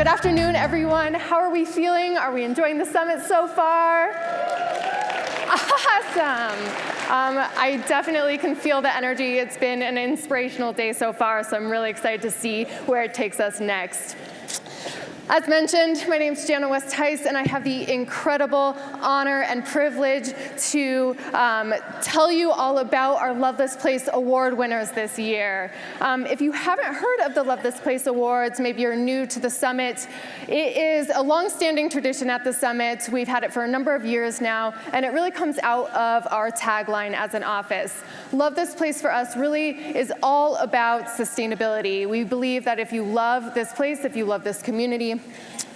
Good afternoon, everyone. How are we feeling? Are we enjoying the summit so far? Awesome. I definitely can feel the energy. It's been an inspirational day so far, so I'm really excited to see where it takes us next. As mentioned, my name is Jana West-Heiss, and I have the incredible honor and privilege to tell you all about our Love This Place Award winners this year. If you haven't heard of the Love This Place Awards, maybe you're new to the summit, it is a long-standing tradition at the summit. We've had it for a number of years now, and it really comes out of our tagline as an office. Love This Place for us really is all about sustainability. We believe that if you love this place, if you love this community,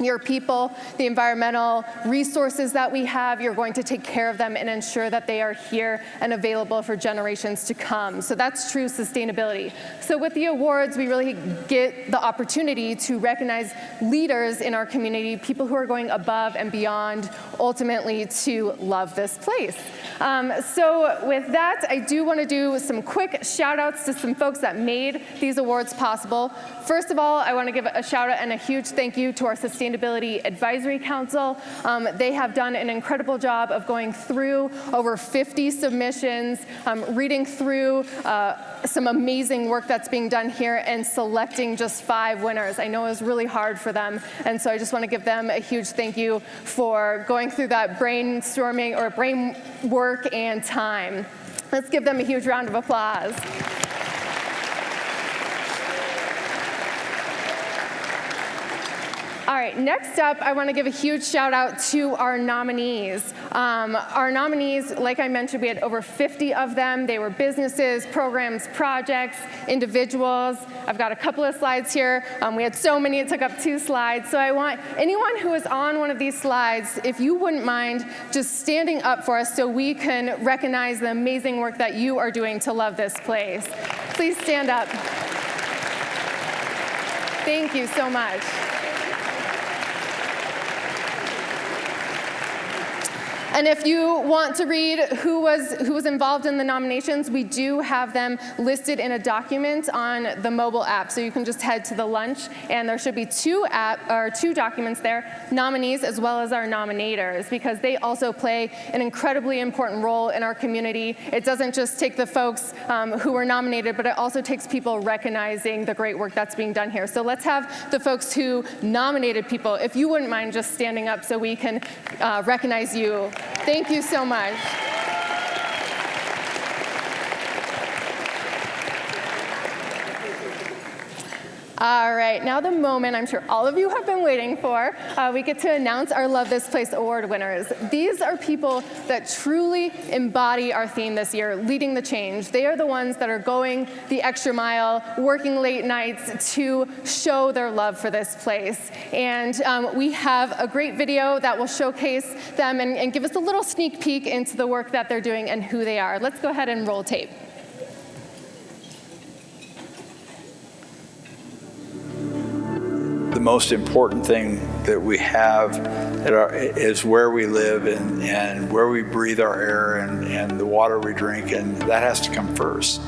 your people, the environmental resources that we have, you're going to take care of them and ensure that they are here and available for generations to come. So that's true sustainability. So with the awards, we really get the opportunity to recognize leaders in our community, people who are going above and beyond, ultimately to love this place. So with that, I do want to do some quick shout outs to some folks that made these awards possible. First of all, I want to give a shout out and a huge thank you to our Sustainability Advisory Council. They have done an incredible job of going through over 50 submissions, reading through some amazing work that's being done here and selecting just 5 winners. I know it was really hard for them, and so I just want to give them a huge thank you for going through that brainstorming or brain work and time. Let's give them a huge round of applause. All right, next up, I want to give a huge shout out to our nominees. Our nominees, like I mentioned, we had over 50 of them. They were businesses, programs, projects, individuals. I've got a couple of slides here. We had so many, it took up 2 slides. So I want anyone who is on one of these slides, if you wouldn't mind just standing up for us so we can recognize the amazing work that you are doing to love this place. Please stand up. Thank you so much. And if you want to read who was involved in the nominations, we do have them listed in a document on the mobile app. So you can just head to the lunch, and there should be 2 documents there, nominees as well as our nominators, because they also play an incredibly important role in our community. It doesn't just take the folks who were nominated, but it also takes people recognizing the great work that's being done here. So let's have the folks who nominated people, if you wouldn't mind just standing up so we can recognize you. Thank you so much. All right, now the moment I'm sure all of you have been waiting for. We get to announce our Love This Place Award winners. These are people that truly embody our theme this year, leading the change. They are the ones that are going the extra mile, working late nights to show their love for this place. And we have a great video that will showcase them and give us a little sneak peek into the work that they're doing and who they are. Let's go ahead and roll tape. The most important thing that we have is where we live and where we breathe our air and the water we drink, and that has to come first.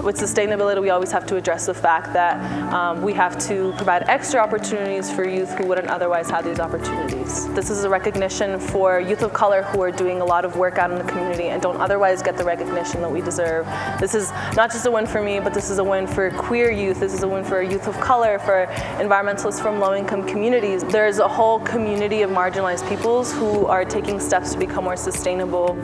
With sustainability, we always have to address the fact that we have to provide extra opportunities for youth who wouldn't otherwise have these opportunities. This is a recognition for youth of color who are doing a lot of work out in the community and don't otherwise get the recognition that we deserve. This is not just a win for me, but this is a win for queer youth. This is a win for youth of color, for environmentalists from low-income communities. There's a whole community of marginalized peoples who are taking steps to become more sustainable.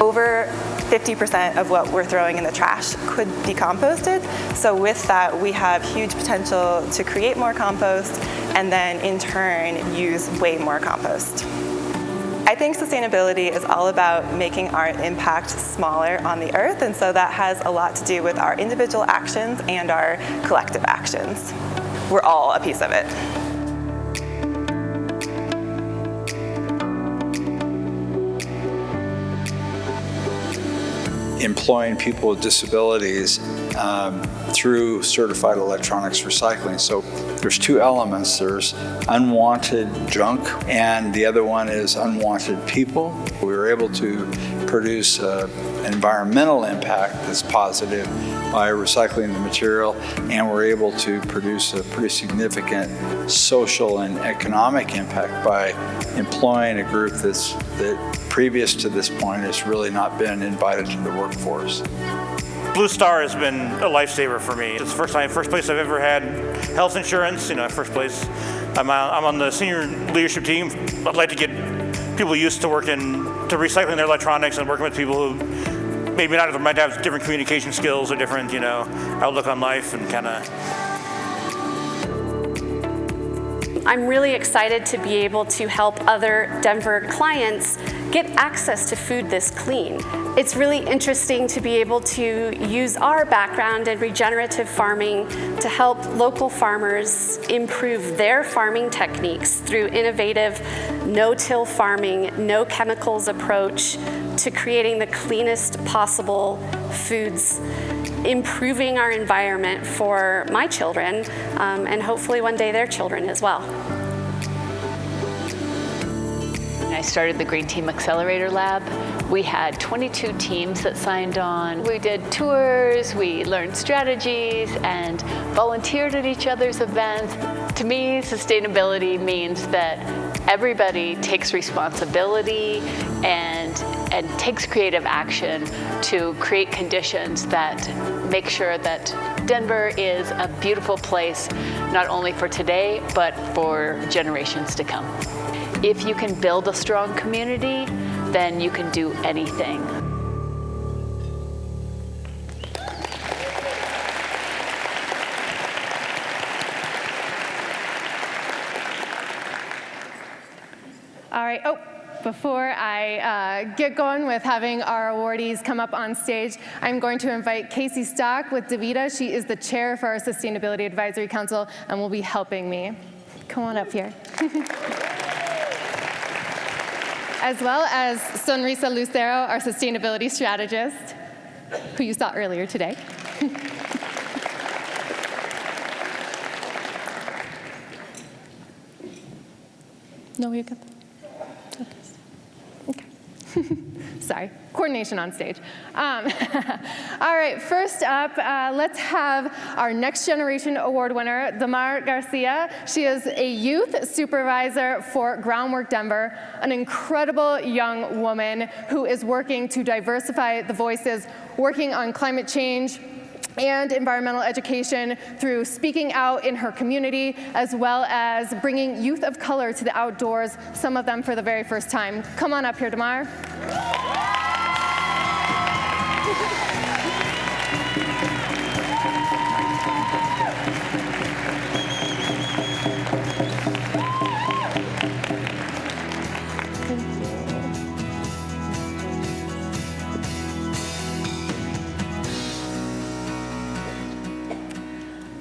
Over 50% of what we're throwing in the trash could be composted. So with that, we have huge potential to create more compost and then in turn use way more compost. I think sustainability is all about making our impact smaller on the earth, and so that has a lot to do with our individual actions and our collective actions. We're all a piece of it. Employing people with disabilities through certified electronics recycling. So there's 2 elements. There's unwanted junk, and the other one is unwanted people. We were able to produce an environmental impact that's positive by recycling the material, and we're able to produce a pretty significant social and economic impact by employing a group that previous to this point has really not been invited to the workforce. Blue Star has been a lifesaver for me. It's the first place I've ever had health insurance, first place. I'm on the senior leadership team. I'd like to get people used to recycling their electronics and working with people who maybe might have different communication skills or different, outlook on life and kind of. I'm really excited to be able to help other Denver clients get access to food this clean. It's really interesting to be able to use our background in regenerative farming to help local farmers improve their farming techniques through innovative no-till farming, no chemicals approach to creating the cleanest possible foods, improving our environment for my children, and hopefully one day their children as well. I started the Green Team Accelerator Lab. We had 22 teams that signed on. We did tours, we learned strategies, and volunteered at each other's events. To me, sustainability means that everybody takes responsibility and takes creative action to create conditions that make sure that Denver is a beautiful place, not only for today, but for generations to come. If you can build a strong community, then you can do anything. All right. Oh, before I get going with having our awardees come up on stage, I'm going to invite Casey Stock with DaVita. She is the chair for our Sustainability Advisory Council and will be helping me. Come on up here. As well as Sonrisa Lucero, our sustainability strategist, who you saw earlier today. No, you got that? Okay. Sorry, coordination on stage. All right, first up, let's have our Next Generation Award winner, Damar Garcia. She is a youth supervisor for Groundwork Denver, an incredible young woman who is working to diversify the voices, working on climate change and environmental education through speaking out in her community, as well as bringing youth of color to the outdoors, some of them for the very first time. Come on up here, Damar.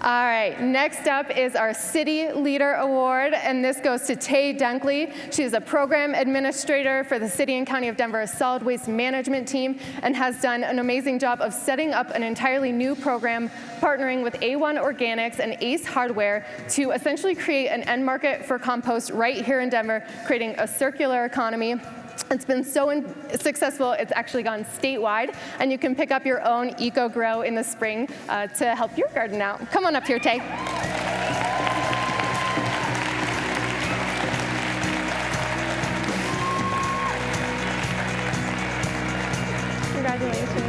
All right, next up is our City Leader Award, and this goes to Tay Dunkley. She is a program administrator for the City and County of Denver Solid Waste Management Team and has done an amazing job of setting up an entirely new program, partnering with A1 Organics and Ace Hardware to essentially create an end market for compost right here in Denver, creating a circular economy. It's been so successful, it's actually gone statewide, and you can pick up your own Eco Grow in the spring to help your garden out. Come on up here, Tay. Congratulations.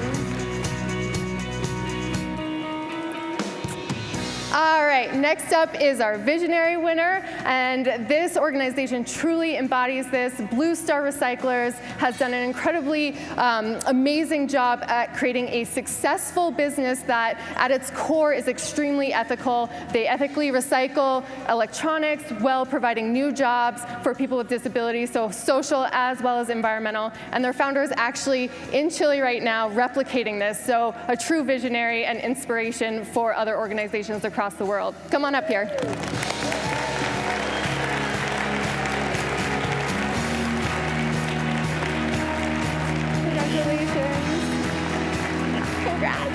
All right, next up is our visionary winner, and this organization truly embodies this. Blue Star Recyclers has done an incredibly amazing job at creating a successful business that at its core is extremely ethical. They ethically recycle electronics while providing new jobs for people with disabilities, so social as well as environmental. And their founder is actually in Chile right now replicating this, so a true visionary and inspiration for other organizations across the world. Come on up here. Congratulations. Congrats.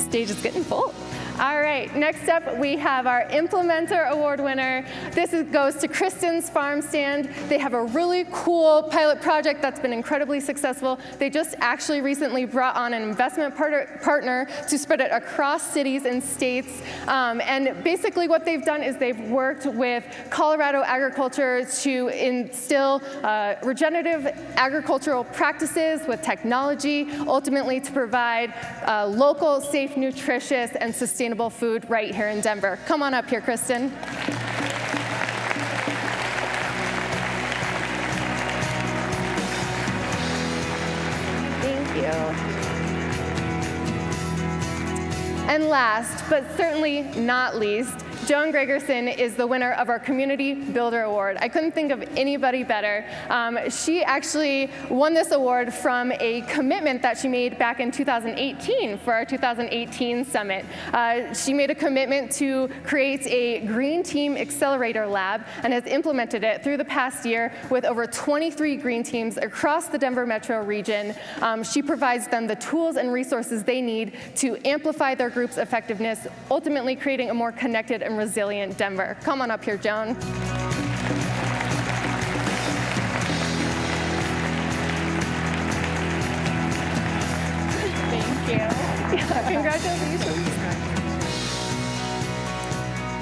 Stage is getting full. All right, next up we have our Implementer Award winner. This goes to Kristen's Farm Stand. They have a really cool pilot project that's been incredibly successful. They just actually recently brought on an investment partner to spread it across cities and states. And basically what they've done is they've worked with Colorado agriculture to instill regenerative agricultural practices with technology, ultimately to provide local, safe, nutritious, and sustainable food right here in Denver. Come on up here, Kristen. Thank you. And last, but certainly not least, Joan Gregerson is the winner of our Community Builder Award. I couldn't think of anybody better. She actually won this award from a commitment that she made back in 2018 for our 2018 summit. She made a commitment to create a Green Team Accelerator Lab and has implemented it through the past year with over 23 green teams across the Denver metro region. She provides them the tools and resources they need to amplify their group's effectiveness, ultimately creating a more connected and resilient Denver. Come on up here, Joan. Thank you. Congratulations.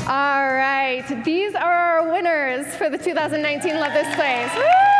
All right, these are our winners for the 2019 Love This Place. Woo!